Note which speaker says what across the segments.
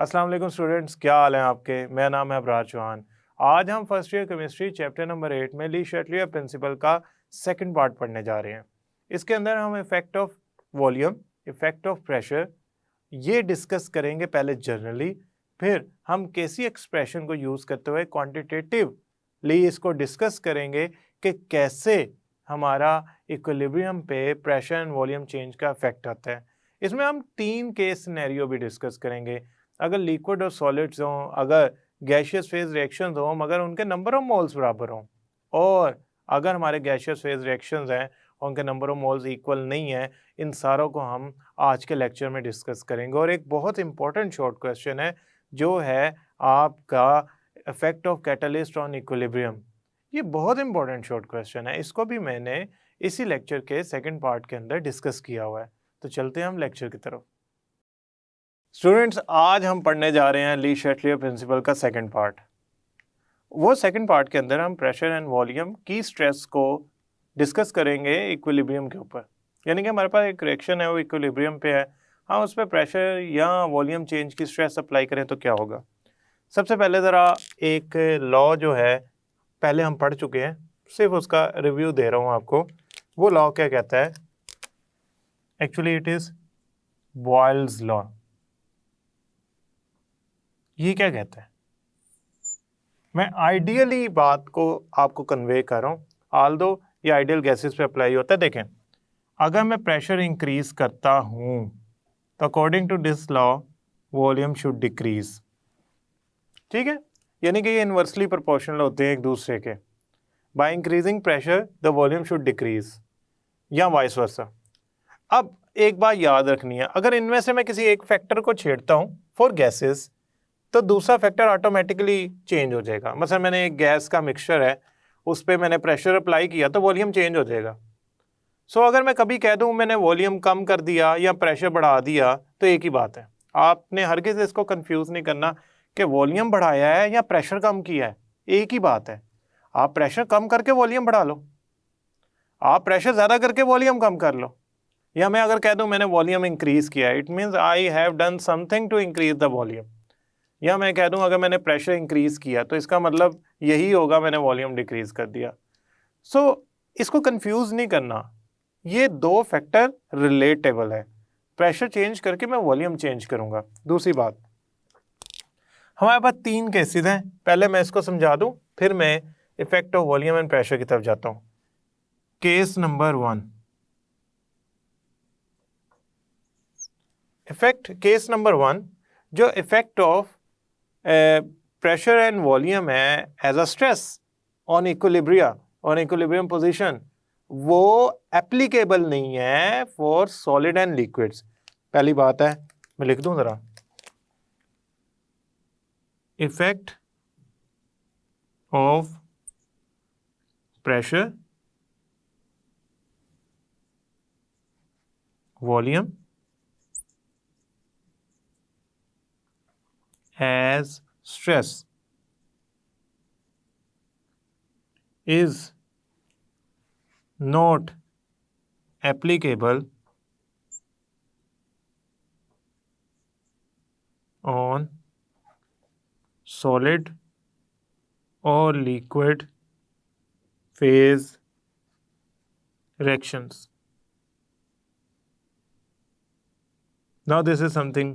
Speaker 1: अस्सलाम वालेकुम स्टूडेंट्स, क्या हाल है आपके। मेरा नाम है अबरार चौहान। आज हम first year chemistry chapter number 8 में ली शर्टलियर प्रिंसिपल का सेकंड पार्ट पढ़ने जा रहे हैं। इसके अंदर हम effect of volume, effect of pressure ये डिस्कस करेंगे पहले जनरली, फिर हम कैसी एक्सप्रेशन को यूज़ करते हुए क्वांटिटेटिवली इसको डिस्कस करेंगे कि कैसे हमारा इक्विलिब्रियम पे प्रेशर एंड वॉल्यूम चेंज का इफेक्ट आता है। इसमें हम 3 केस सिनेरियो भी डिस्कस करेंगे। अगर लिक्विड और सॉलिड्स हों, अगर गैशियस फेज रिएक्शंस हों मगर उनके नंबर ऑफ मोल्स बराबर हों, और अगर हमारे गैशियस फेज रिएक्शंस हैं और उनके नंबर ऑफ मोल्स इक्वल नहीं है, इन सारों को हम आज के लेक्चर में डिस्कस करेंगे। और एक बहुत इंपॉर्टेंट शॉर्ट क्वेश्चन है जो है आपका effect of catalyst on equilibrium. ये बहुत इंपॉर्टेंट शॉर्ट क्वेश्चन है, इसको भी मैंने इसी लेक्चर के सेकंड पार्ट के अंदर डिस्कस किया हुआ है। तो चलते हैं हम लेक्चर की तरफ। स्टूडेंट्स, आज हम पढ़ने जा रहे हैं ली शर्टलियर प्रिंसिपल का सेकंड पार्ट। वो सेकंड पार्ट के अंदर हम प्रेशर एंड वॉल्यूम की स्ट्रेस को डिस्कस करेंगे इक्विलिब्रियम के ऊपर। यानी कि हमारे पास एक रिएक्शन है, वो इक्विलिब्रियम पे है, हम उस पर प्रेशर या वॉल्यूम चेंज की स्ट्रेस अप्लाई करें तो क्या होगा। सबसे पहले ज़रा एक लॉ जो है पहले हम पढ़ चुके हैं, सिर्फ उसका रिव्यू दे रहा हूँ आपको। वो लॉ क्या कहता है? Actually it is Boyle's law. ये क्या कहता है? मैं आइडियली बात को आपको कन्वे कर रहा हूँ, आल्दो ये आइडियल गैसेस पे अप्लाई होता है। देखें, अगर मैं प्रेशर इंक्रीज करता हूँ तो according to this law volume should decrease. ठीक है, यानी कि ये इन्वर्सली प्रोपोर्शनल होते हैं एक दूसरे के। By increasing pressure the volume should decrease या वाइस वर्सा। अब एक बात याद रखनी है, अगर इनमें से मैं किसी एक फैक्टर को छेड़ता हूँ फॉर गैसेस तो दूसरा फैक्टर ऑटोमेटिकली चेंज हो जाएगा। मतलब मैंने एक गैस का मिक्सचर है, उस पर मैंने प्रेशर अप्लाई किया तो वॉल्यूम चेंज हो जाएगा। सो अगर मैं कभी कह दूं मैंने वॉल्यूम कम कर दिया या प्रेशर बढ़ा दिया तो एक ही बात है। आपने हरगिज़ इसको कंफ्यूज नहीं करना कि वॉल्यूम बढ़ाया है या प्रेशर कम किया है, एक ही बात है। आप प्रेशर कम करके वॉल्यूम बढ़ा लो, आप प्रेशर ज़्यादा करके वॉल्यूम कम कर लो। या मैं अगर कह दूं मैंने वॉल्यूम इंक्रीज़ किया, it means I have done something to increase the volume. या मैं कह दूं अगर मैंने प्रेशर इंक्रीज़ किया तो इसका मतलब यही होगा मैंने वॉल्यूम डिक्रीज़ कर दिया। सो इसको कंफ्यूज नहीं करना, ये दो फैक्टर रिलेटेबल है। प्रेशर चेंज करके मैं वॉल्यूम चेंज करूंगा। दूसरी बात, हमारे पास 3 केसेस हैं, पहले मैं इसको समझा दूं फिर मैं effect of volume and pressure की तरफ जाता हूं। Case number 1, effect case number 1 जो effect of pressure and volume है as a stress on equilibria, on equilibrium position, वो एप्लीकेबल नहीं है फॉर सॉलिड एंड लिक्विड्स। पहली बात है, मैं लिख दूं जरा, effect of pressure volume as stress is not applicable on solid or liquid phase reactions. Now this is something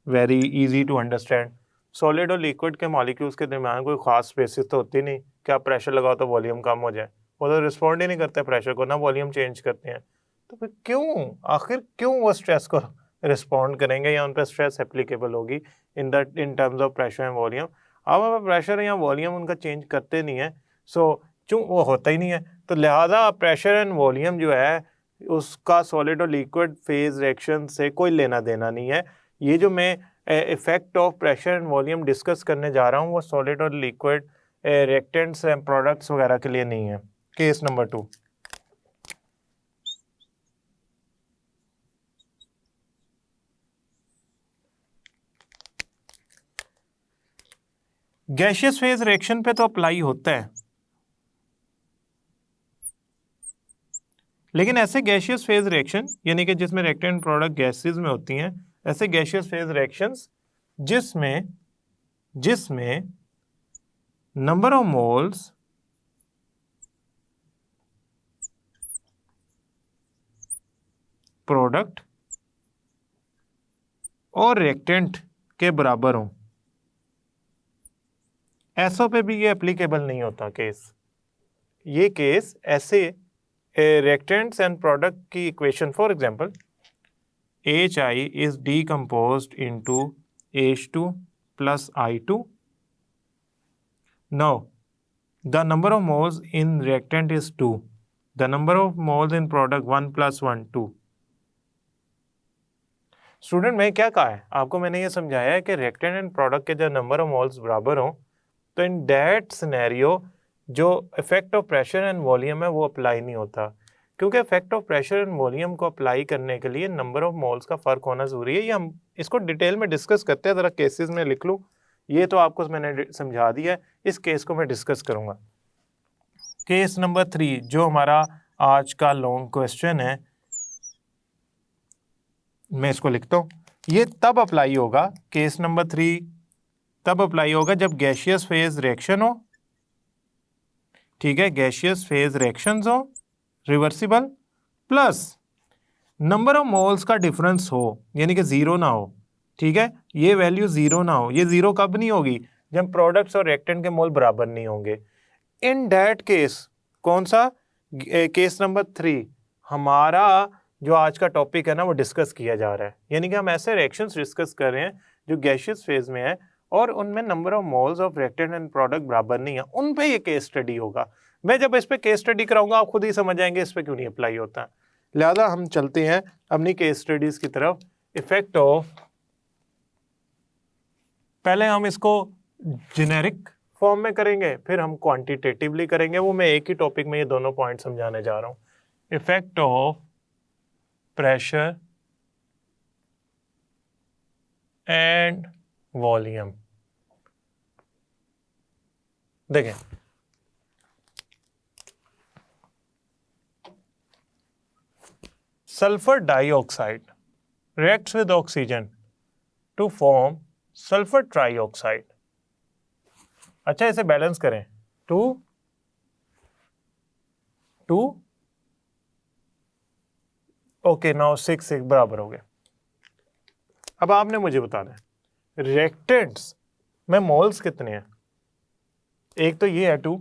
Speaker 1: very easy to understand. Solid और लिक्विड के मॉलिक्यूल्स के दरमियान कोई ख़ास स्पेसिस तो होती नहीं कि आप प्रेशर लगाओ तो वॉल्यूम कम हो जाए। वो तो रिस्पॉन्ड ही नहीं करते प्रेशर को, ना वॉल्यूम चेंज करते हैं। तो फिर क्यों, आखिर क्यों वो स्ट्रेस को रिस्पॉन्ड करेंगे या उन पर स्ट्रेस एप्लीकेबल होगी in terms of pressure and volume. अब हम प्रेशर या वॉल्यूम उनका चेंज करते नहीं है, सो क्यों वो होता ही नहीं है, तो लिहाजा प्रेशर एंड वॉल्यूम जो है उसका सॉलिड और लिक्विड फेज रिएक्शन से कोई लेना देना नहीं है। ये जो मैं effect of pressure and volume discuss करने जा रहा हूँ वो सॉलिड और लिक्विड रिएक्टेंट्स एंड प्रोडक्ट्स वगैरह के लिए नहीं है। Case number 2, gaseous phase reaction पे तो अप्लाई होता है, लेकिन ऐसे गैशियस फेज रिएक्शन यानी कि जिसमें रिएक्टेंट प्रोडक्ट गैसेस में होती हैं, ऐसे गैशियस फेज रिएक्शंस जिसमें नंबर ऑफ मोल्स प्रोडक्ट और रिएक्टेंट के बराबर हों। ऐसो पे भी ये एप्लीकेबल नहीं होता केस। ये केस ऐसे रिएक्टेंट्स एंड प्रोडक्ट की equation, for example HI is decomposed into H2 plus I2. Now the number of moles in reactant is 2. The number of moles in product 1 plus 1 2. Student मैं क्या कहा है आपको, मैंने ये समझाया है कि रिएक्टेंट एंड प्रोडक्ट के जब नंबर ऑफ मोल्स बराबर हों तो इन दैट सिनेरियो जो effect of pressure and volume है वो अप्लाई नहीं होता, क्योंकि effect of pressure and volume को अप्लाई करने के लिए नंबर ऑफ मोल्स का फ़र्क होना ज़रूरी है। ये हम इसको डिटेल में डिस्कस करते हैं, ज़रा केसेस में लिख लूँ। ये तो आपको मैंने समझा दिया है, इस केस को मैं डिस्कस करूँगा। केस नंबर 3 जो हमारा आज का लॉन्ग क्वेश्चन है, मैं इसको लिखता हूँ। ये तब अप्लाई होगा, केस नंबर 3 तब अप्लाई होगा जब गैसियस फेज रिएक्शन हो, ठीक है, गैसियस फेज रिएक्शंस हो reversible, plus number of moles का डिफरेंस हो, यानी कि जीरो ना हो, ठीक है, ये वैल्यू जीरो ना हो। ये जीरो कब नहीं होगी, जब प्रोडक्ट्स और रिएक्टेंट के मोल बराबर नहीं होंगे। इन दैट केस, कौन सा केस नंबर 3 हमारा जो आज का टॉपिक है ना वो डिस्कस किया जा रहा है, यानी कि हम ऐसे रिएक्शंस डिस्कस कर रहे हैं जो गैसियस फेज में है और उनमें number of moles of reactant and product बराबर नहीं है, उन पे ये केस स्टडी होगा। मैं जब इस पे केस स्टडी कराऊंगा आप खुद ही समझ जाएंगे इस पे क्यों नहीं अप्लाई होता। लिहाजा हम चलते हैं अपनी केस स्टडीज की तरफ। इफेक्ट ऑफ, पहले हम इसको जेनेरिक फॉर्म में करेंगे, फिर हम क्वांटिटेटिवली करेंगे, वो मैं एक ही टॉपिक में ये दोनों पॉइंट समझाने जा रहा हूँ। Effect of pressure and volume. देखें, sulphur dioxide reacts with oxygen to form sulfur trioxide। अच्छा, इसे बैलेंस करें, 2 ओके, नाउ 6 बराबर हो गया। अब आपने मुझे बताना है रिएक्टेंट्स में मोल्स कितने हैं। एक तो ये है 2,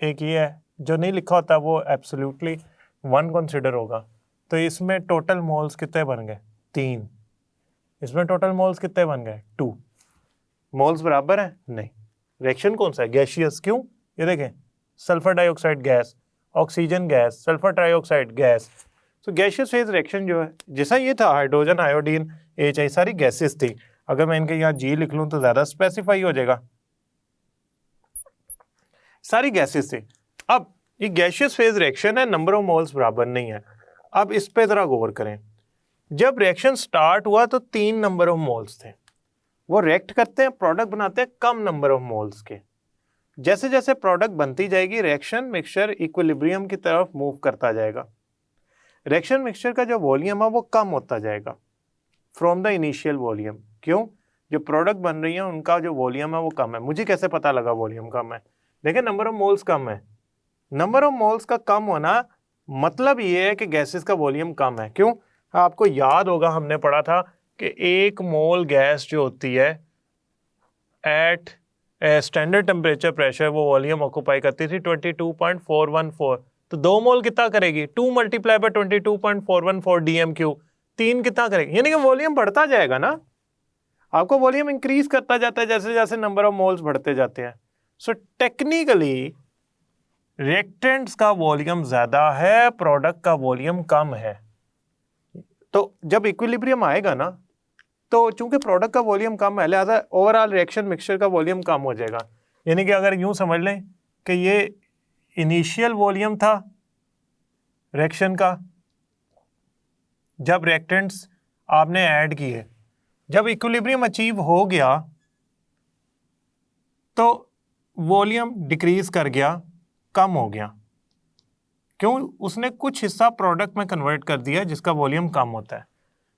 Speaker 1: एक ये है, जो नहीं लिखा होता वो एब्सोल्युटली 1 कंसिडर होगा। तो इसमें टोटल मोल्स कितने बन गए, 3। इसमें टोटल मोल्स कितने बन गए, 2। मोल्स बराबर है नहीं। रिएक्शन कौन सा है, गैसियस। क्यों, ये देखें, sulphur dioxide gas, oxygen gas, sulphur trioxide gas. तो गैसियस फेज रिएक्शन जो है, जैसा ये था हाइड्रोजन, आयोडीन, HI, सारी गैसेस थी। अगर मैं इनके यहाँ G लिख लूँ तो ज़्यादा स्पेसिफाई हो जाएगा, सारी गैसेस थी। अब ये गैसियस फेज रिएक्शन है, नंबर ऑफ मोल्स बराबर नहीं है। अब इस पे ज़रा गौर करें, जब रिएक्शन स्टार्ट हुआ तो 3 नंबर ऑफ मोल्स थे, वो रिएक्ट करते हैं, प्रोडक्ट बनाते हैं कम नंबर ऑफ मोल्स के। जैसे जैसे प्रोडक्ट बनती जाएगी रिएक्शन मिक्सचर इक्विलिब्रियम की तरफ मूव करता जाएगा। रिएक्शन मिक्सचर का जो वॉल्यूम है वो कम होता जाएगा फ्रॉम द इनिशियल वॉल्यूम। क्यों, जो प्रोडक्ट बन रही है उनका जो वॉल्यूम है वो कम है। मुझे कैसे पता लगा वॉल्यूम कम है, देखिए नंबर ऑफ मोल्स कम है। नंबर ऑफ मोल्स का कम होना मतलब ये है कि गैसेस का वॉल्यूम कम है। क्यों, आपको याद होगा हमने पढ़ा था कि 1 मोल गैस जो होती है एट स्टैंडर्ड टेम्परेचर प्रेशर वो वॉल्यूम ऑक्यूपाई करती थी 22.414। तो 2 मोल कितना करेगी, 2 मल्टीप्लाई बाय 22.414 DMQ, 3 कितना करेगी, यानी कि वॉल्यूम बढ़ता जाएगा ना। आपको वॉल्यूम इंक्रीज करता जाता है जैसे जैसे नंबर ऑफ मोल्स बढ़ते जाते हैं। सो टेक्निकली रिएक्टेंट्स का वॉल्यूम ज्यादा है, प्रोडक्ट का वॉल्यूम कम है। तो जब इक्विलिब्रियम आएगा ना, तो चूंकि प्रोडक्ट का वॉल्यूम कम है लिहाजा ओवरऑल रिएक्शन मिक्सचर का वॉल्यूम कम हो जाएगा। यानी कि अगर यूं समझ लें कि ये इनिशियल वॉल्यूम था रिएक्शन का, जब रिएक्टेंट्स आपने ऐड किए, जब इक्विलिब्रियम अचीव हो गया तो वॉल्यूम डिक्रीज कर गया, कम हो गया। क्यों, उसने कुछ हिस्सा प्रोडक्ट में कन्वर्ट कर दिया जिसका वॉल्यूम कम होता है।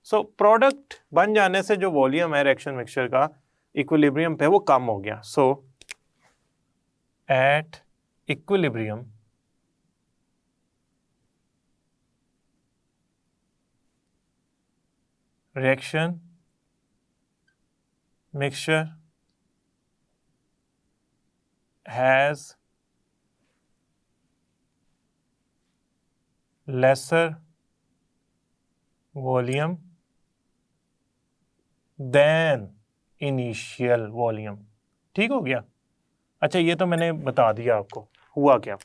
Speaker 1: सो प्रोडक्ट बन जाने से जो वॉल्यूम है रिएक्शन मिक्सचर का इक्विलिब्रियम पे वो कम हो गया। So at equilibrium reaction mixture has lesser volume than initial volume। ठीक हो गया। अच्छा, ये तो मैंने बता दिया आपको हुआ क्या।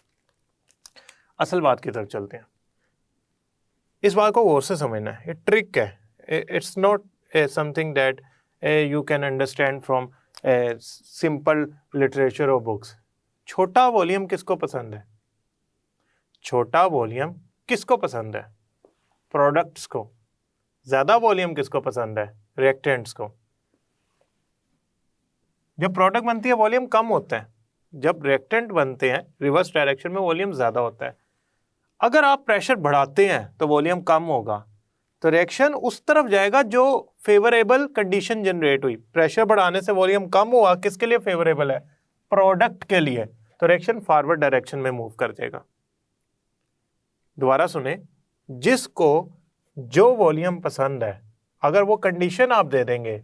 Speaker 1: असल बात की तरफ चलते हैं। इस बात को गौर से समझना है, ये ट्रिक है, it's not something that you can understand from simple literature और बुक्स। छोटा वॉल्यूम किसको पसंद है? छोटा वॉल्यूम किसको पसंद है? प्रोडक्ट्स को। ज्यादा वॉल्यूम किसको पसंद है? रिएक्टेंट्स को। जब प्रोडक्ट बनती है वॉल्यूम कम होता है, जब रिएक्टेंट बनते हैं रिवर्स डायरेक्शन में वॉल्यूम ज्यादा होता है। अगर आप प्रेशर बढ़ाते हैं तो वॉल्यूम कम होगा, तो रिएक्शन उस तरफ जाएगा जो फेवरेबल कंडीशन जनरेट हुई। प्रेशर बढ़ाने से वॉल्यूम कम हुआ, किसके लिए फेवरेबल है? प्रोडक्ट के लिए। तो रिएक्शन फॉरवर्ड डायरेक्शन में मूव कर जाएगा। दोबारा सुने, जिसको जो वॉल्यूम पसंद है, अगर वो कंडीशन आप दे देंगे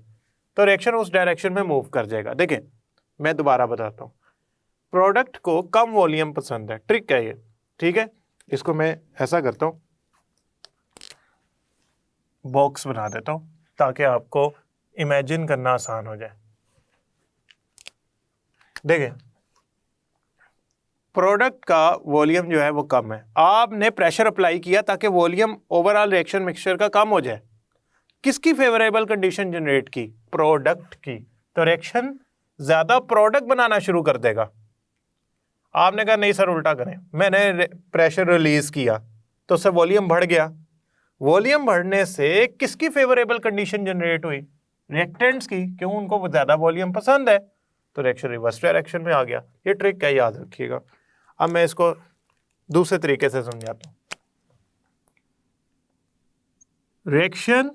Speaker 1: तो रिएक्शन उस डायरेक्शन में मूव कर जाएगा। देखें, मैं दोबारा बताता हूं। प्रोडक्ट को कम वॉल्यूम पसंद है, ट्रिक है ये, ठीक है। इसको मैं ऐसा करता हूं, बॉक्स बना देता हूं ताकि आपको इमेजिन करना आसान हो जाए। देखें, प्रोडक्ट का वॉल्यूम जो है वो कम है, आपने प्रेशर अप्लाई किया ताकि वॉल्यूम ओवरऑल रिएक्शन मिक्सचर का कम हो जाए। किसकी फेवरेबल कंडीशन जनरेट की? प्रोडक्ट की। तो रिएक्शन ज्यादा प्रोडक्ट बनाना शुरू कर देगा। आपने कहा नहीं सर उल्टा करें, मैंने प्रेशर रिलीज किया तो उससे वॉल्यूम बढ़ गया। वॉल्यूम बढ़ने से किसकी फेवरेबल कंडीशन जनरेट हुई? रिएक्टेंट्स की, क्यों? उनको ज्यादा वॉल्यूम पसंद है, तो रिएक्शन रिवर्स डायरेक्शन में आ गया। ये ट्रिक है, याद रखिएगा। अब मैं इसको दूसरे तरीके से समझाता हूं। रिएक्शन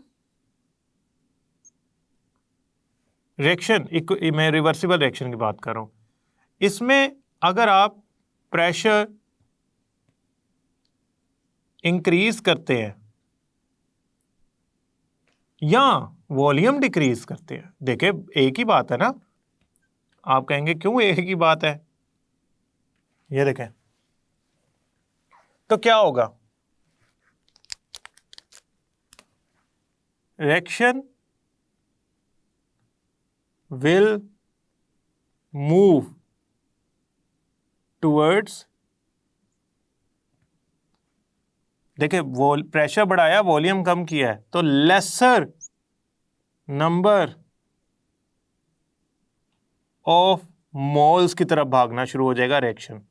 Speaker 1: मैं रिवर्सिबल रिएक्शन की बात कर रहा हूं। इसमें अगर आप प्रेशर इंक्रीज करते हैं या वॉल्यूम डिक्रीज करते हैं, देखिए एक ही बात है ना। आप कहेंगे क्यों एक ही बात है? ये देखें, तो क्या होगा? रिएक्शन will move towards, देखिए वो प्रेशर बढ़ाया, वॉल्यूम कम किया है, तो लेसर नंबर ऑफ मोल्स की तरफ भागना शुरू हो जाएगा रिएक्शन।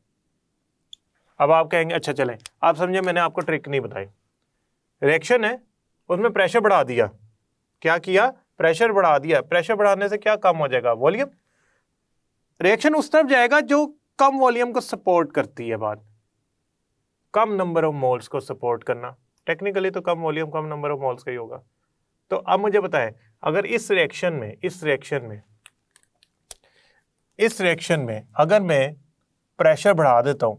Speaker 1: अब आप कहेंगे अच्छा चलें, आप समझे मैंने आपको ट्रिक नहीं बताई। रिएक्शन है, उसमें प्रेशर बढ़ा दिया। क्या किया? प्रेशर बढ़ा दिया। प्रेशर बढ़ाने से क्या कम हो जाएगा? वॉल्यूम। रिएक्शन उस तरफ जाएगा जो कम वॉल्यूम को सपोर्ट करती है। बात कम नंबर ऑफ मोल्स को सपोर्ट करना, टेक्निकली तो कम वॉल्यूम कम नंबर ऑफ मोल्स का ही होगा। तो अब मुझे बताएं, अगर इस रिएक्शन में अगर मैं प्रेशर बढ़ा देता हूं,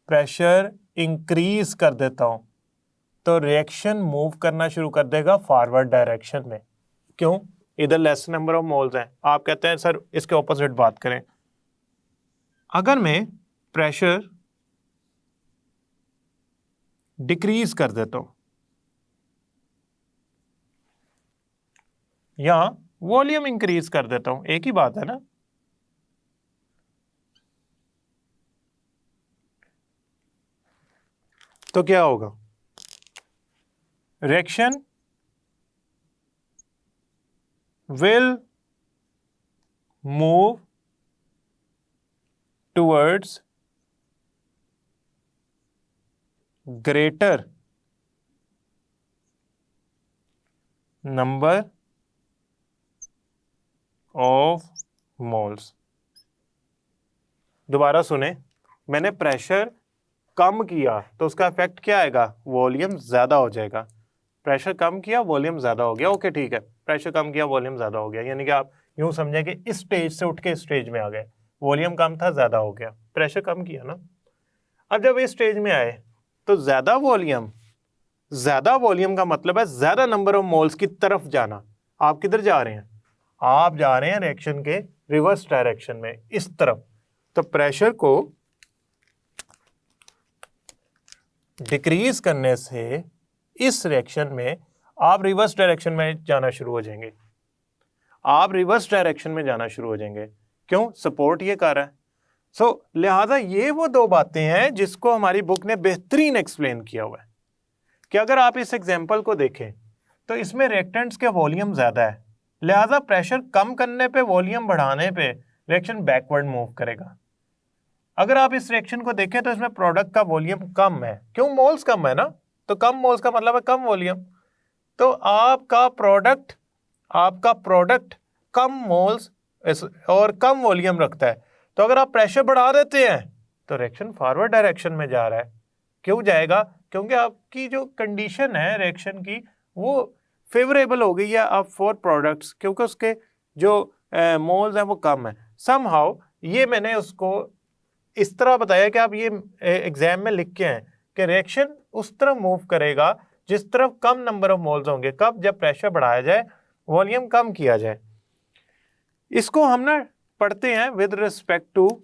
Speaker 1: प्रेशर इंक्रीज कर देता हूं, तो रिएक्शन मूव करना शुरू कर देगा फॉरवर्ड डायरेक्शन में। क्यों? इधर लेस नंबर ऑफ मोल्स हैं। आप कहते हैं सर इसके ऑपोजिट बात करें। अगर मैं प्रेशर डिक्रीज कर देता हूं या वॉल्यूम इंक्रीज कर देता हूं, एक ही बात है ना। तो क्या होगा? Reaction will move towards greater number of moles। दोबारा सुने, मैंने प्रेशर कम किया तो उसका इफेक्ट क्या आएगा? वॉल्यूम ज्यादा हो जाएगा। प्रेशर कम किया, वॉल्यूम ज्यादा हो गया, ओके ठीक है। प्रेशर कम किया, वॉल्यूम ज़्यादा हो गया, यानी कि आप यूँ समझें कि इस स्टेज से उठ के इस स्टेज में आ गए, वॉल्यूम कम था ज़्यादा हो गया, प्रेशर कम किया ना। अब जब इस स्टेज में आए तो ज़्यादा वॉल्यूम का मतलब है ज़्यादा नंबर ऑफ मोल्स की तरफ जाना। आप किधर जा रहे हैं? आप जा रहे हैं रिएक्शन के रिवर्स डायरेक्शन में, इस तरफ। तो प्रेशर को डिक्रीज करने से इस रिएक्शन में आप रिवर्स डायरेक्शन में जाना शुरू हो जाएंगे। क्यों? सपोर्ट ये कर रहा है। लिहाजा ये वो दो बातें हैं जिसको हमारी बुक ने बेहतरीन एक्सप्लेन किया हुआ है कि अगर आप इस एग्जाम्पल को देखें तो इसमें रिएक्टेंट्स के वॉल्यूम ज़्यादा है, लिहाजा प्रेशर कम करने पे, वॉल्यूम बढ़ाने पे रिएक्शन बैकवर्ड मूव करेगा। अगर आप इस रिएक्शन को देखें तो इसमें प्रोडक्ट का वॉल्यूम कम है। क्यों? मोल्स कम है ना, तो कम मोल्स का मतलब है कम वॉल्यूम। तो आपका प्रोडक्ट कम मोल्स और कम वॉल्यूम रखता है। तो अगर आप प्रेशर बढ़ा देते हैं तो रिएक्शन फॉरवर्ड डायरेक्शन में जा रहा है। क्यों जाएगा? क्योंकि आपकी जो कंडीशन है रिएक्शन की वो फेवरेबल हो गई है आप फॉर प्रोडक्ट्स, क्योंकि उसके जो मोल्स हैं वो कम है। समहाउ ये मैंने उसको इस तरह बताया कि आप ये एग्जाम में लिख के हैं कि रिएक्शन उस तरफ मूव करेगा जिस तरफ कम नंबर ऑफ मोल्स होंगे। कब? जब प्रेशर बढ़ाया जाए, वॉल्यूम कम किया जाए। इसको हम ना पढ़ते हैं with respect to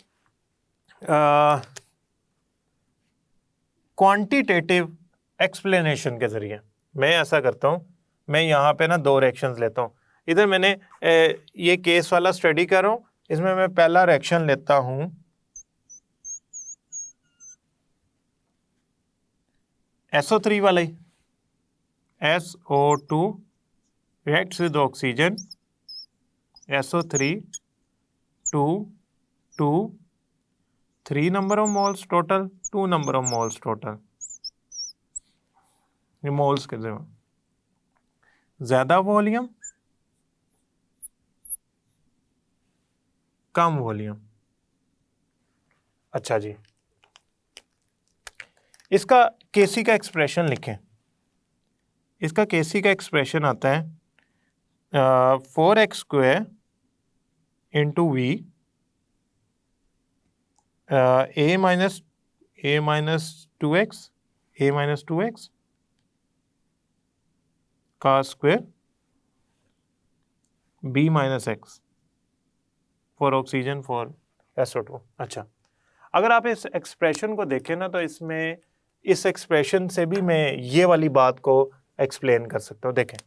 Speaker 1: quantitative explanation के जरिए। मैं ऐसा करता हूँ, मैं यहाँ पे ना दो रिएक्शंस लेता हूँ। इधर मैंने ये केस वाला स्टडी कर रहा हूँ, इसमें मैं पहला रिएक्शन लेता हूँ SO3 वाला ही, SO2 reacts with oxygen, SO3 2 3 number of moles total, 2 number of moles total। ये मोल्स के जगह ज़्यादा वॉल्यूम कम वॉल्यूम। अच्छा जी, इसका केसी का एक्सप्रेशन लिखें। इसका केसी का एक्सप्रेशन आता है 4x² into we a minus 2x का square b minus x for oxygen for SO2। अच्छा, अगर आप इस एक्सप्रेशन को देखें ना तो इसमें इस एक्सप्रेशन से भी मैं ये वाली बात को एक्सप्लेन कर सकता हूँ। देखें,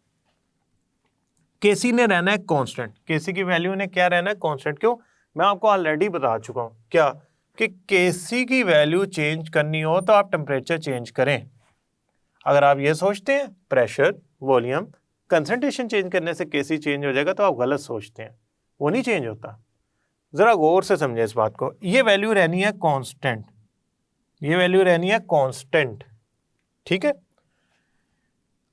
Speaker 1: केसी ने रहना है कांस्टेंट, केसी की वैल्यू ने क्या रहना है? कांस्टेंट। क्यों? मैं आपको ऑलरेडी बता चुका हूँ क्या कि केसी की वैल्यू चेंज करनी हो तो आप टेम्परेचर चेंज करें। अगर आप ये सोचते हैं प्रेशर, वॉल्यूम, कंसंट्रेशन चेंज करने से केसी चेंज हो जाएगा तो आप गलत सोचते हैं, वो नहीं चेंज होता। ज़रा गौर से समझे इस बात को। ये वैल्यू रहनी है कांस्टेंट, ये वैल्यू रहनी है कांस्टेंट, ठीक है।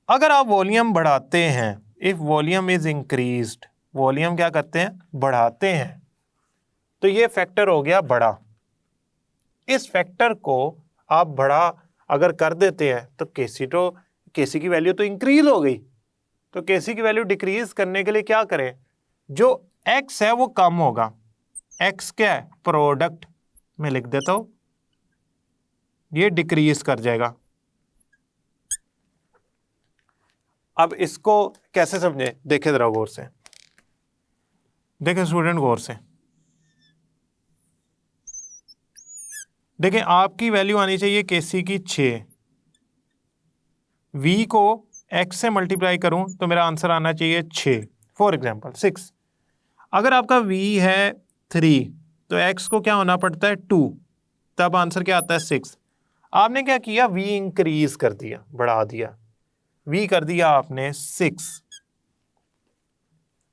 Speaker 1: अगर आप वॉल्यूम बढ़ाते हैं, if volume is increased, volume क्या करते हैं? बढ़ाते हैं, तो ये फैक्टर हो गया बड़ा। इस फैक्टर को आप बड़ा अगर कर देते हैं तो केसी की वैल्यू तो इंक्रीज हो गई। तो केसी की वैल्यू डिक्रीज करने के लिए क्या करें? जो एक्स है वो कम होगा। एक्स क्या है? प्रोडक्ट। मैं लिख देता हूं, ये डिक्रीज कर जाएगा। अब इसको कैसे समझे? देखे जरा गौर से, देखें स्टूडेंट गौर से देखें। आपकी वैल्यू आनी चाहिए केसी की 6, वी को एक्स से मल्टीप्लाई करूं तो मेरा आंसर आना चाहिए 6, फॉर एग्जांपल 6। अगर आपका वी है 3 तो एक्स को क्या होना पड़ता है? 2, तब आंसर क्या आता है? 6। आपने क्या किया? वी इंक्रीज कर दिया, बढ़ा दिया, वी कर दिया आपने 6।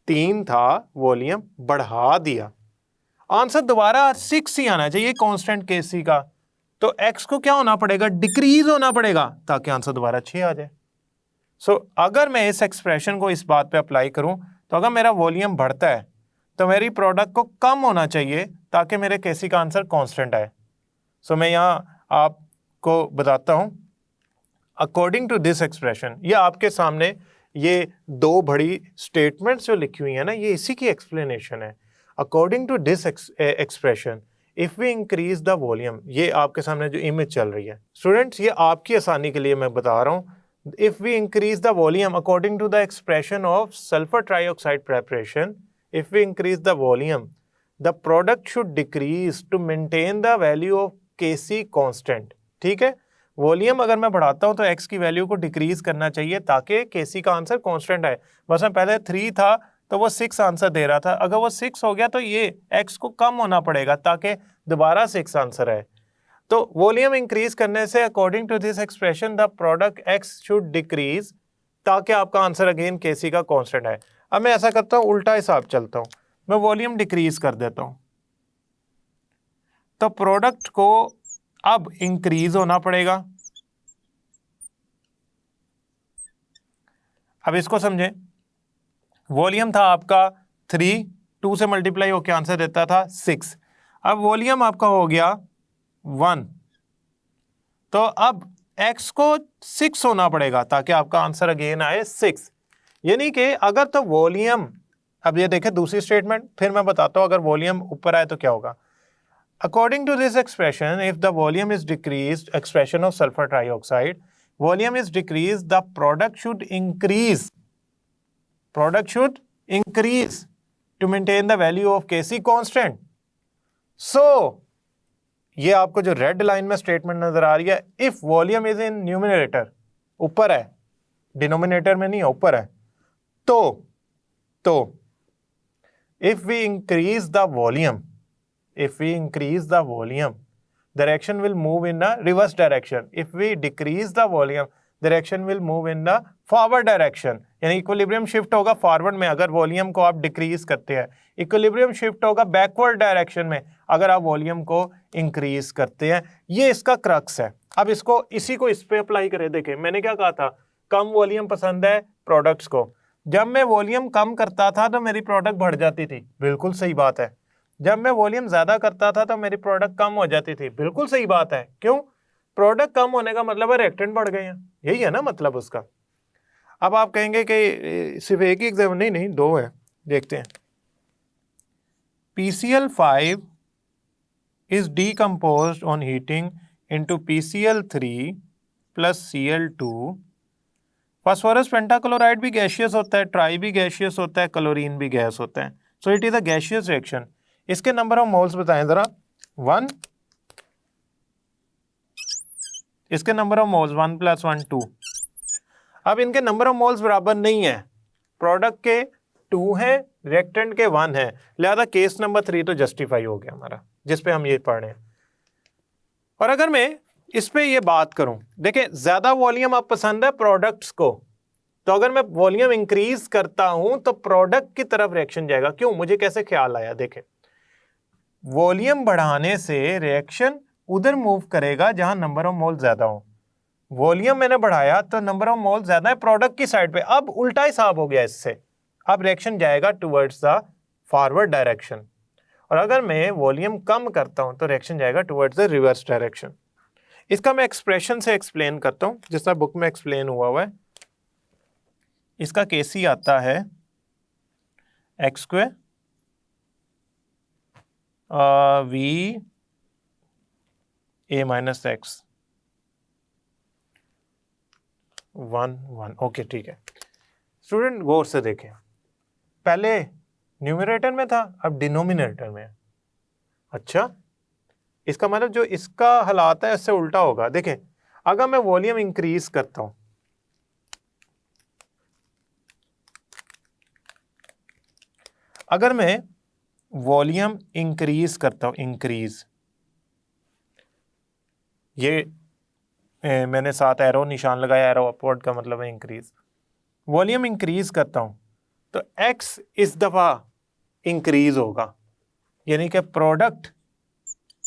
Speaker 1: 3 था वॉल्यूम, बढ़ा दिया, आंसर दोबारा 6 ही आना चाहिए कांस्टेंट केसी का। तो एक्स को क्या होना पड़ेगा? डिक्रीज होना पड़ेगा ताकि आंसर दोबारा 6 आ जाए। सो अगर मैं इस एक्सप्रेशन को इस बात पे अप्लाई करूं तो अगर मेरा वॉल्यूम बढ़ता है तो मेरी प्रोडक्ट को कम होना चाहिए ताकि मेरे केसी का आंसर कांस्टेंट आए। सो मैं यहाँ आपको बताता हूं, अकॉर्डिंग टू दिस एक्सप्रेशन, ये आपके सामने ये दो बड़ी स्टेटमेंट्स जो लिखी हुई है ना, ये इसी की एक्सप्लेनेशन है। According to this expression if we increase the volume, ये आपके सामने जो इमेज चल रही है स्टूडेंट्स, ये आपकी आसानी के लिए मैं बता रहा हूँ। If we increase the volume according to the expression of sulphur trioxide preparation, if we increase the volume the product should decrease to maintain the value of Kc constant. ठीक है, वॉल्यूम अगर मैं बढ़ाता हूं तो x की value को decrease करना चाहिए ताकि Kc का आंसर कांस्टेंट आए। बस में पहले 3 था तो वो 6 आंसर दे रहा था, अगर वो 6 हो गया तो ये x को कम होना पड़ेगा ताकि दोबारा 6 आंसर आए। तो वॉल्यूम इंक्रीज करने से according to this expression the product x should decrease ताकि आपका आंसर अगेन Kc का कांस्टेंट आए। अब मैं ऐसा करता हूं, उल्टा हिसाब चलता हूं, मैं वॉल्यूम डिक्रीज कर देता हूं तो प्रोडक्ट को अब इंक्रीज होना पड़ेगा। अब इसको समझें, वॉल्यूम था आपका 3, 2 से मल्टीप्लाई होकर आंसर देता था 6, अब वॉल्यूम आपका हो गया 1, तो अब x को 6 होना पड़ेगा ताकि आपका आंसर अगेन आए 6। यानी कि अगर तो वॉल्यूम, अब ये देखें दूसरी स्टेटमेंट, फिर मैं बताता हूं अगर वॉल्यूम ऊपर आए तो क्या होगा। According to this expression, if the volume is decreased, expression of sulfur trioxide, volume is decreased, the product should increase. Product should increase to maintain the value of Kc constant. So, ये आपको जो red line में statement नजर आ रही है, if volume is in numerator, ऊपर है, denominator में नहीं है, ऊपर है, तो if we increase the volume, if we increase the volume, direction will move in a reverse direction. If we decrease the volume, direction will move in the forward direction. यानी equilibrium shift होगा forward में अगर volume को आप decrease करते हैं, equilibrium shift होगा backward direction में अगर आप वॉल्यूम को इंक्रीज करते हैं। ये इसका क्रक्स है। अब इसको इसी को इस पे अप्लाई करें। देखें मैंने क्या कहा था, कम वॉल्यूम पसंद है प्रोडक्ट्स को। जब मैं वॉल्यूम कम करता था तो मेरी प्रोडक्ट बढ़ जाती थी, बिल्कुल सही बात है। जब मैं वॉल्यूम ज्यादा करता था तो मेरी प्रोडक्ट कम हो जाती थी, बिल्कुल सही बात है। क्यों? प्रोडक्ट कम होने का मतलब है रिएक्टेंट बढ़ गए हैं, यही है ना मतलब उसका। अब आप कहेंगे कि सिर्फ एक ही एग्जाम, नहीं दो है, देखते हैं। PCl5 is decomposed on heating into PCl3 plus Cl2। Phosphorus pentachloride भी गैसियस होता है, ट्राई भी गैसियस होता है, क्लोरीन भी गैस होता है। So it is a gaseous reaction. इसके नंबर ऑफ मोल्स बताएं जरा। 1, इसके नंबर ऑफ मोल्स 1 + 1 2। अब इनके नंबर ऑफ मोल्स बराबर नहीं है, प्रोडक्ट के 2 हैं, रिएक्टेंट के 1 है, लिहाजा केस नंबर 3 तो जस्टिफाई हो गया हमारा, जिस पे हम ये पढ़ रहे हैं। और अगर मैं इस पे ये बात करूं, देखिए ज्यादा वॉल्यूम आप पसंद है प्रोडक्ट्स को, तो अगर मैं वॉल्यूम इंक्रीज करता हूं तो प्रोडक्ट की तरफ रिएक्शन जाएगा। क्यों? मुझे कैसे ख्याल आया, देखें वॉल्यूम बढ़ाने से रिएक्शन उधर मूव करेगा जहां नंबर ऑफ मोल ज्यादा हो। वॉल्यूम मैंने बढ़ाया तो नंबर ऑफ मोल ज्यादा है प्रोडक्ट की साइड पे, अब उल्टा हिसाब हो गया इससे, अब रिएक्शन जाएगा टुवर्ड्स द फॉरवर्ड डायरेक्शन। और अगर मैं वॉल्यूम कम करता हूं तो रिएक्शन जाएगा टुवर्ड्स द रिवर्स डायरेक्शन। इसका मैं एक्सप्रेशन से एक्सप्लेन करता हूं, जिस तरह बुक में एक्सप्लेन हुआ है। इसका Kc आता है x² V A - x 1 1। Okay ठीक है स्टूडेंट, गौर से देखें, पहले न्यूमरेटर में था, अब डिनोमिनेटर में है। अच्छा, इसका मतलब जो इसका हालात है इससे उल्टा होगा। देखें अगर मैं वॉल्यूम इंक्रीज करता हूं, अगर मैं वॉल्यूम इंक्रीज करता हूं, इंक्रीज, ये मैंने साथ एरो निशान लगाया, एरो अपवर्ड का मतलब है इंक्रीज। वॉल्यूम इंक्रीज करता हूं तो x इस दफा इंक्रीज होगा, यानी कि प्रोडक्ट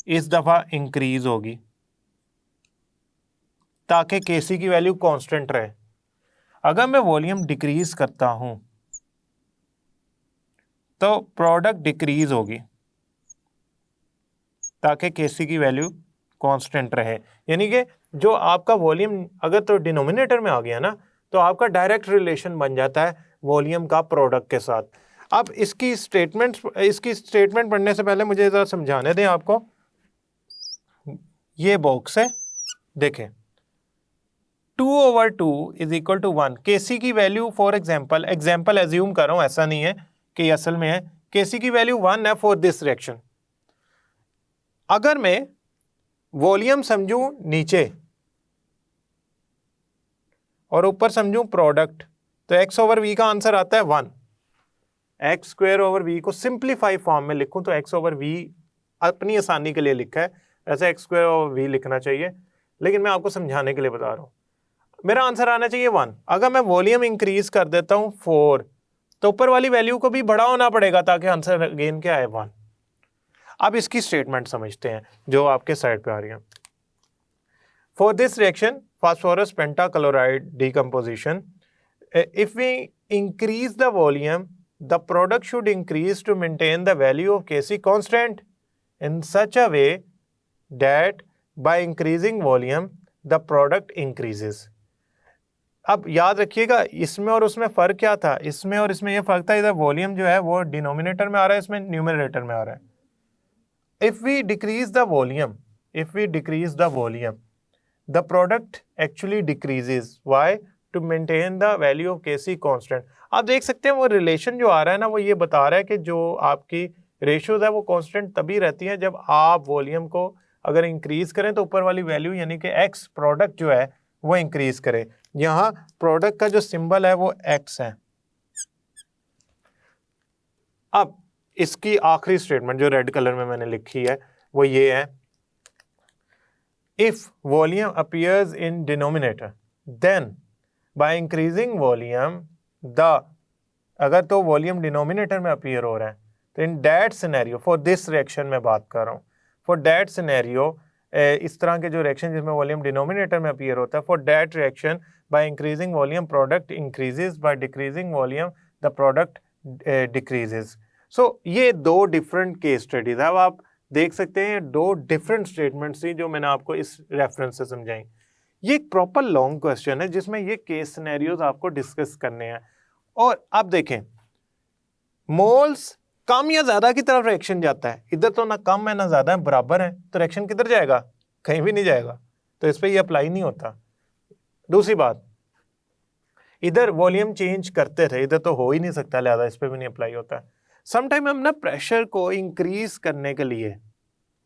Speaker 1: इस दफा इंक्रीज होगी ताकि Kc की वैल्यू कांस्टेंट रहे। अगर मैं वॉल्यूम डिक्रीज करता हूं तो प्रोडक्ट डिक्रीज होगी ताकि Kc की वैल्यू कांस्टेंट रहे। यानी कि जो आपका वॉल्यूम अगर तो डिनोमिनेटर में आ गया ना, तो आपका डायरेक्ट रिलेशन बन जाता है वॉल्यूम का प्रोडक्ट के साथ। अब इसकी स्टेटमेंट पढ़ने से पहले मुझे ज़रा समझाने दें आपको। ये बॉक्स है, देखें 2/2 इज इक्वल टू 1। केसी की वैल्यू फॉर एग्जाम्पल एज्यूम कर रहा हूं, ऐसा नहीं है कि असल में है। केसी की वैल्यू 1 है फॉर दिस रिएक्शन। अगर मैं वॉल्यूम समझूं नीचे और ऊपर समझूं प्रोडक्ट, तो x/v का आंसर आता है 1। x²/v को सिंप्लीफाई फॉर्म में लिखूं तो x/v अपनी आसानी के लिए लिखा है, ऐसे x²/v लिखना चाहिए, लेकिन मैं आपको समझाने के लिए बता रहा हूं। मेरा आंसर आना चाहिए 1। अगर मैं वॉल्यूम इंक्रीज कर देता हूं 4, तो ऊपर वाली वैल्यू को भी बड़ा होना पड़ेगा ताकि आंसर अगेन क्या है 1। अब इसकी स्टेटमेंट समझते हैं जो आपके साइड पे आ रही है। For this reaction phosphorus pentachloride decomposition, if we increase the volume, the product should increase to maintain the value of Kc constant in such a way that by increasing volume the product increases। अब याद रखिएगा इसमें और उसमें फ़र्क क्या था, इसमें और इसमें यह फ़र्क था, इधर वॉल्यूम जो है वो डिनोमिनेटर में आ रहा है, इसमें न्यूमरेटर में आ रहा है। If we decrease the volume the product actually decreases. Why? To maintain the value of Kc constant। आप देख सकते हैं वो रिलेशन जो आ रहा है ना, वो ये बता रहा है कि जो आपकी रेशियोज है वो कांस्टेंट तभी रहती हैं जब आप वॉल्यूम को अगर इंक्रीज करें तो ऊपर वाली वैल्यू यानी कि x प्रोडक्ट जो है वो इंक्रीज करे। यहाँ प्रोडक्ट का जो सिंबल है वो x है। अब इसकी आखिरी स्टेटमेंट जो रेड कलर में मैंने लिखी है वो ये है, if volume appears in denominator then by increasing volume the, अगर तो वॉल्यूम डिनोमिनेटर में अपीयर हो रहा है तो in that scenario, for this reaction में बात कर रहा हूँ, फॉर दैट सिनेरियो इस तरह के जो रिएक्शन जिसमें वॉल्यूम डिनोमिनेटर में अपीयर होता है, for that reaction by increasing volume product increases, by decreasing volume the product decreases. So ये दो डिफरेंट केस स्टडीज है। अब आप देख सकते हैं दो डिफरेंट स्टेटमेंट्स थी जो मैंने आपको इस रेफरेंस से समझाई। ये एक प्रॉपर लॉन्ग क्वेश्चन है जिसमें ये केस सिनेरियोज आपको डिस्कस करने हैं। और आप देखें मोल्स कम या ज्यादा की तरफ रिएक्शन जाता है, इधर तो ना कम है ना ज्यादा है, बराबर है, तो रिएक्शन किधर जाएगा, कहीं भी नहीं जाएगा, तो इस पर ये अप्लाई नहीं होता। दूसरी बात, इधर वॉल्यूम चेंज करते थे, इधर तो हो ही नहीं सकता, लिहाजा इस पर भी नहीं अप्लाई होता। समटाइम हम ना प्रेशर को इंक्रीज करने के लिए,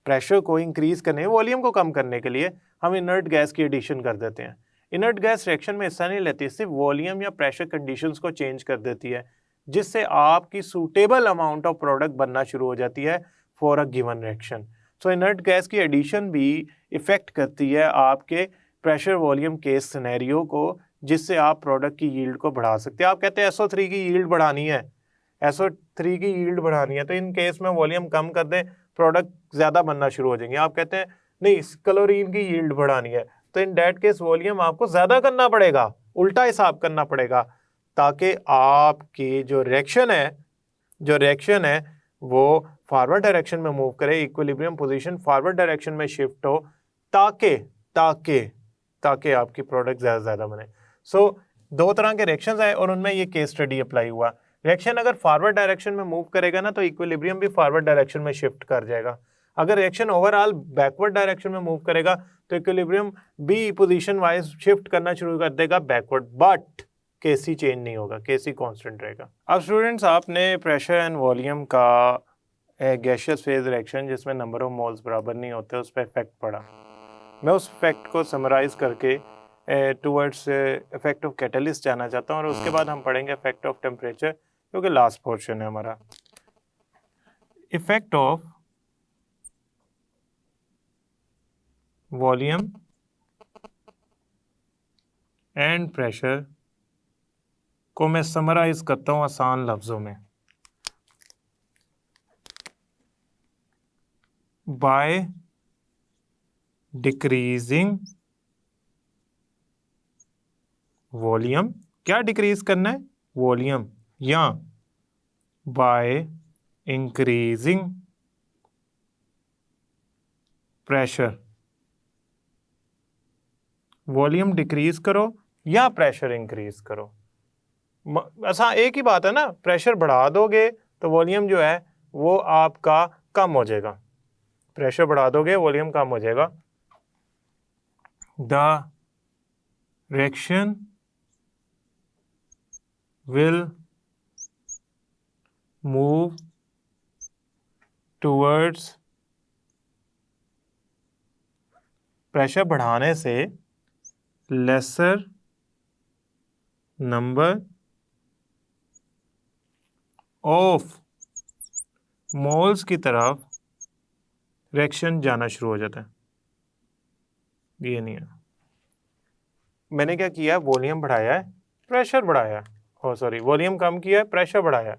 Speaker 1: वॉल्यूम को कम करने के लिए हम इनर्ट गैस की एडिशन कर देते हैं। इनर्ट गैस रिएक्शन में हिस्सा नहीं लेती, सिर्फ वॉल्यूम या प्रेशर कंडीशंस को चेंज कर देती है, जिससे आपकी सूटेबल अमाउंट ऑफ प्रोडक्ट बनना शुरू हो जाती है for a given reaction. So inert gas की एडिशन भी इफेक्ट करती है आपके प्रेशर वॉल्यूम केस सिनेरियो को, जिससे आप प्रोडक्ट की यील्ड को बढ़ा सकते हैं। आप कहते हैं SO3 की यील्ड बढ़ानी है, तो इन केस में वॉल्यूम कम कर दें, प्रोडक्ट ज़्यादा बनना शुरू हो जाएंगे। आप कहते हैं नहीं क्लोरीन की यील्ड बढ़ानी है, तो इन दैट केस वॉल्यूम आपको ज़्यादा करना पड़ेगा, उल्टा हिसाब करना पड़ेगा, ताकि आपकी जो रिएक्शन है वो फॉरवर्ड डायरेक्शन में मूव करे, इक्विलिब्रियम पोजीशन फॉरवर्ड डायरेक्शन में शिफ्ट हो, ताकि आपकी प्रोडक्ट ज़्यादा बने। सो दो तरह के रिएक्शंस आए और उनमें ये केस स्टडी अप्लाई हुआ। रिएक्शन अगर फॉरवर्ड डायरेक्शन में मूव करेगा ना तो इक्विलिब्रियम भी फॉरवर्ड डायरेक्शन में शिफ्ट कर जाएगा। अगर रिएक्शन ओवरऑल बैकवर्ड डायरेक्शन में मूव करेगा तो इक्विलिब्रियम भी पोजीशन वाइज शिफ्ट करना शुरू कर देगा बैकवर्ड, बट केसी चेंज नहीं होगा, केसी कांस्टेंट रहेगा। अब स्टूडेंट्स, आपने प्रेशर एंड वॉल्यूम का गैसियस फेज रिएक्शन जिसमें नंबर ऑफ मोल्स बराबर नहीं होते उस पर इफेक्ट पड़ा। मैं उस इफेक्ट को समराइज करके टूवर्ड्स इफेक्ट ऑफ कैटलिस्ट जाना चाहता हूँ, और उसके बाद हम पढ़ेंगे इफेक्ट ऑफ टेम्परेचर, क्योंकि लास्ट पोर्शन है हमारा। Effect of volume and pressure को मैं समराइज करता हूं आसान लफ्जों में। बाय डिक्रीजिंग वॉल्यूम, क्या डिक्रीज करना है, वॉल्यूम, या by increasing pressure. Volume decrease करो या प्रेशर इंक्रीज करो। ऐसा एक ही बात है ना, प्रेशर बढ़ा दोगे तो वॉल्यूम जो है वो आपका कम हो जाएगा, प्रेशर बढ़ा दोगे वॉल्यूम कम हो जाएगा। The reaction will move towards, pressure बढ़ाने से लेसर नंबर ऑफ मोल्स की तरफ रिएक्शन जाना शुरू हो जाता है। ये नहीं है, मैंने क्या किया, वॉल्यूम बढ़ाया है, प्रेशर बढ़ाया, ओ सॉरी वॉल्यूम कम किया है, प्रेशर बढ़ाया,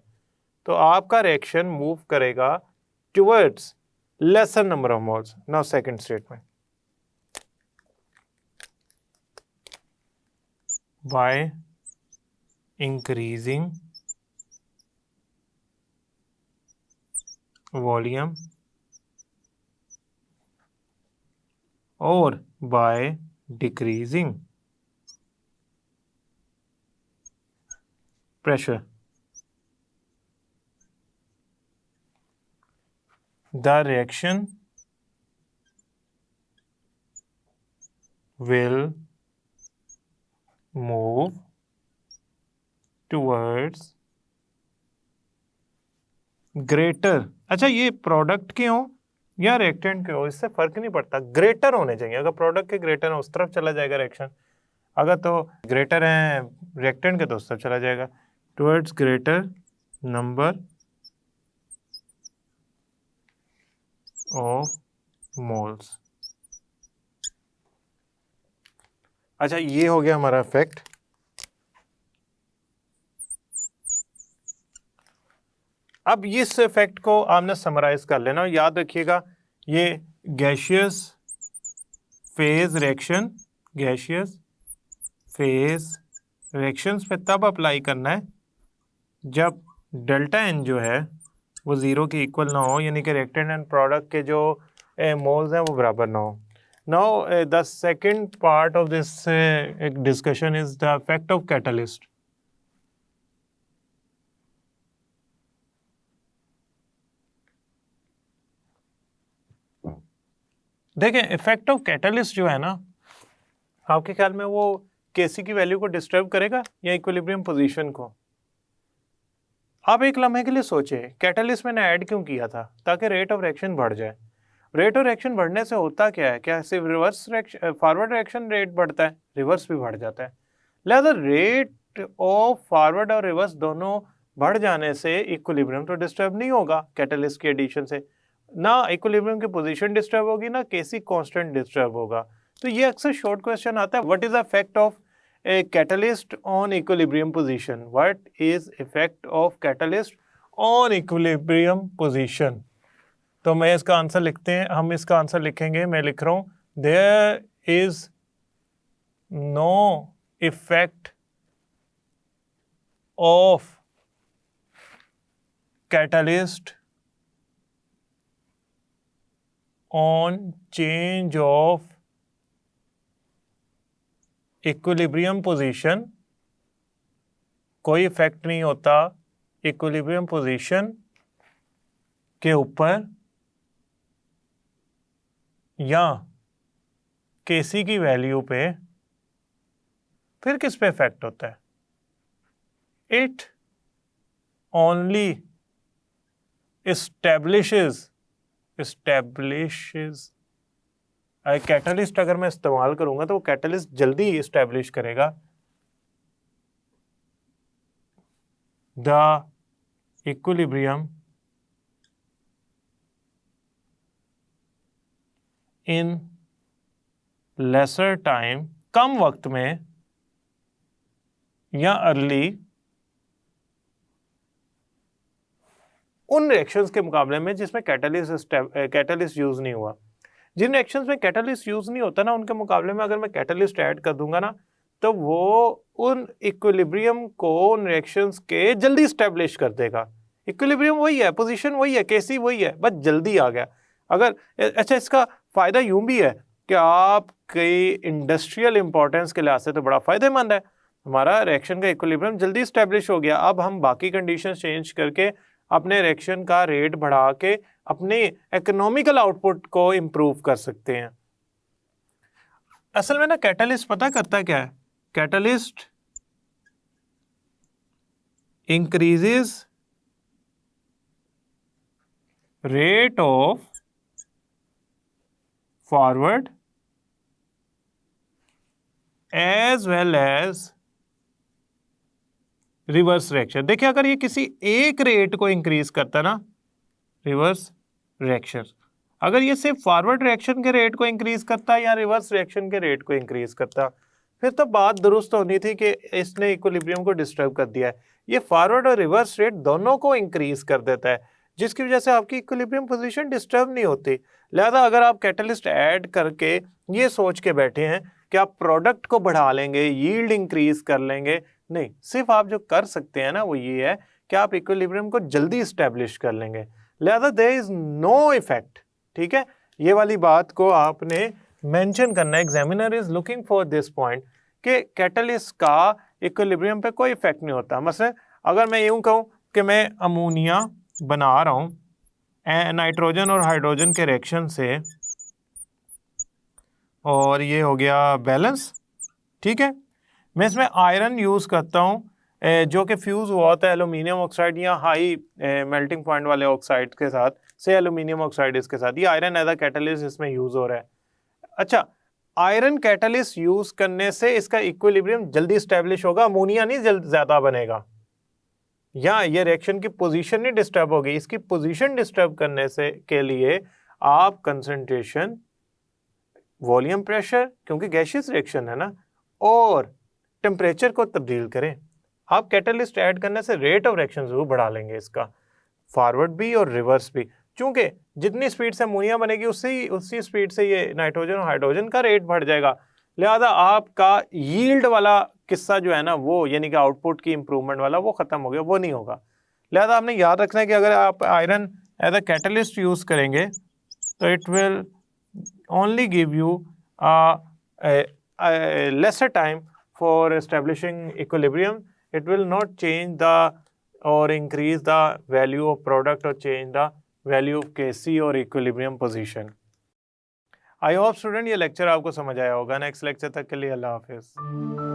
Speaker 1: तो आपका रिएक्शन मूव करेगा towards lesser number of moles. Now second statement, by increasing volume और by decreasing pressure, the reaction will move towards greater। अच्छा, ये प्रोडक्ट के हो या रिएक्टेंट के हो इससे फर्क नहीं पड़ता, ग्रेटर होने चाहिए। अगर प्रोडक्ट के ग्रेटर है उस तरफ चला जाएगा रिएक्शन, अगर तो ग्रेटर है रिएक्टेंट के तो उस तरफ चला जाएगा, towards greater number of moles. अच्छा, ये हो गया हमारा इफेक्ट। अब इस इफेक्ट को आपने समराइज कर लेना, याद रखिएगा ये gaseous phase reaction, gaseous phase reactions पे तब अप्लाई करना है जब डेल्टा एन जो है वो ज़ीरो के इक्वल ना हो, यानी कि रिएक्टेंट एंड प्रोडक्ट के जो मोल्स हैं वो बराबर ना हो। Now the second part of this discussion is the effect of catalyst. देखें, इफेक्ट ऑफ कैटलिस्ट जो है ना, आपके ख्याल में वो केसी की वैल्यू को डिस्टर्ब करेगा या इक्विलिब्रियम पोजीशन को? आप एक लम्हे के लिए सोचें, कैटलिस्ट मैंने ऐड क्यों किया था? ताकि रेट ऑफ रिएक्शन बढ़ जाए। रेट ऑफ रिएक्शन बढ़ने से होता क्या है? क्या सिर्फ reverse reaction, forward reaction rate बढ़ता है, रिवर्स भी बढ़ जाता है। लिहाजा रेट ऑफ फॉरवर्ड और रिवर्स दोनों बढ़ जाने से इक्विलिब्रियम तो डिस्टर्ब नहीं होगा कैटलिस्ट के एडिशन से, ना इक्विलिब्रियम की पोजीशन डिस्टर्ब होगी, ना केसी कांस्टेंट डिस्टर्ब होगा। तो ये अक्सर शॉर्ट क्वेश्चन आता है, what is the effect of a catalyst on equilibrium position? What is effect of catalyst on equilibrium position? तो मैं इसका आंसर लिखते हैं, हम इसका आंसर लिखेंगे, मैं लिख रहा हूँ, there is no effect of catalyst on change of equilibrium position. कोई इफेक्ट नहीं होता इक्विलिब्रियम पोजीशन के ऊपर या केसी की वैल्यू पे। फिर किस पे इफेक्ट होता है? इट ओनली एस्टैब्लिशेस कैटलिस्ट अगर मैं इस्तेमाल करूंगा तो वो कैटलिस्ट जल्दी इस्टेब्लिश करेगा the equilibrium in lesser time, कम वक्त में या अर्ली, उन रिएक्शंस के मुकाबले में जिसमें कैटलिस्ट यूज नहीं हुआ। जिन रिएक्शंस में कैटलिस्ट यूज नहीं होता ना, उनके मुकाबले में अगर मैं कैटलिस्ट ऐड कर दूंगा ना, तो वो उन इक्विलिब्रियम को उन रिएक्शंस के जल्दी स्टैब्लिश कर देगा। इक्विलिब्रियम वही है, पोजीशन वही है, केसी वही है, बस जल्दी आ गया। अगर अच्छा, इसका फायदा यूं भी है कि आपकी इंडस्ट्रियल इंपॉर्टेंस के लिहाज से तो बड़ा फायदेमंद है, हमारा रिएक्शन का इक्विलिब्रियम जल्दी स्टैब्लिश हो गया। अब हम बाकी कंडीशन चेंज करके अपने रिएक्शन का रेट बढ़ा के अपनी इकोनॉमिकल आउटपुट को इम्प्रूव कर सकते हैं। असल में ना कैटलिस्ट पता करता क्या है, catalyst increases rate of forward as well as reverse reaction. देखिए अगर ये किसी एक रेट को इंक्रीज करता ना, रिवर्स रिएक्शन, अगर ये सिर्फ फॉरवर्ड रिएक्शन के रेट को इंक्रीज करता या रिवर्स रिएक्शन के रेट को इंक्रीज करता, फिर तो बात दुरुस्त होनी थी कि इसने इक्विलिब्रियम को डिस्टर्ब कर दिया है। ये फॉरवर्ड और रिवर्स रेट दोनों को इंक्रीज कर देता है, जिसकी वजह से आपकी इक्विलिब्रियम पोजीशन डिस्टर्ब नहीं होती। लिहाजा अगर आप कैटलिस्ट ऐड करके ये सोच के बैठे हैं कि आप प्रोडक्ट को बढ़ा लेंगे, यील्ड इंक्रीज कर लेंगे, नहीं, सिर्फ आप जो कर सकते हैं ना वो ये है कि आप इक्विलिब्रियम को जल्दी स्टैब्लिश कर लेंगे। लिहाजा देयर इज नो इफेक्ट, ठीक है, ये वाली बात को आपने मेंशन करना है। Examiner is looking for this point कि कैटलिस्ट का इक्विलिब्रियम पे कोई इफेक्ट नहीं होता। मसलन अगर मैं यूं कहूं कि मैं अमोनिया बना रहा हूं नाइट्रोजन और हाइड्रोजन के रिएक्शन से, और ये हो गया बैलेंस, ठीक है, मैं इसमें आयरन यूज़ करता हूँ जो कि फ्यूज़ हुआ होता है एल्यूमिनियम ऑक्साइड या हाई मेल्टिंग पॉइंट वाले ऑक्साइड के साथ, से एल्यूमिनियम ऑक्साइड इसके साथ, ये आयरन एज अ कैटलिस्ट इसमें यूज़ हो रहा है। अच्छा, आयरन कैटलिस्ट यूज़ करने से इसका इक्विलिब्रियम जल्दी स्टैब्लिश होगा, अमोनिया नहीं ज़्यादा बनेगा, या ये रिएक्शन की पोजीशन नहीं डिस्टर्ब होगी। इसकी पोजीशन डिस्टर्ब करने से के लिए आप कंसंट्रेशन, वॉल्यूम प्रेशर, क्योंकि गैसियस रिएक्शन है ना, और टेम्परेचर को तब्दील करें। आप कैटलिस्ट ऐड करने से रेट ऑफ रिएक्शन जरूर बढ़ा लेंगे, इसका फॉरवर्ड भी और रिवर्स भी, क्योंकि जितनी स्पीड से अमोनिया बनेगी उसी स्पीड से ये नाइट्रोजन और हाइड्रोजन का रेट बढ़ जाएगा। लिहाजा आपका यील्ड वाला किस्सा जो है ना वो, यानी कि आउटपुट की इंप्रूवमेंट वाला, वो खत्म हो गया, वो नहीं होगा। लिहाजा आपने याद रखना है कि अगर आप iron as a catalyst use करेंगे तो it will only give you lesser time for establishing equilibrium. It will not change the or increase the value of product or change the value of Kc or equilibrium position. I hope student ये lecture आपको समझ आया होगा। Next lecture तक के लिए अल्लाह हाफिज़।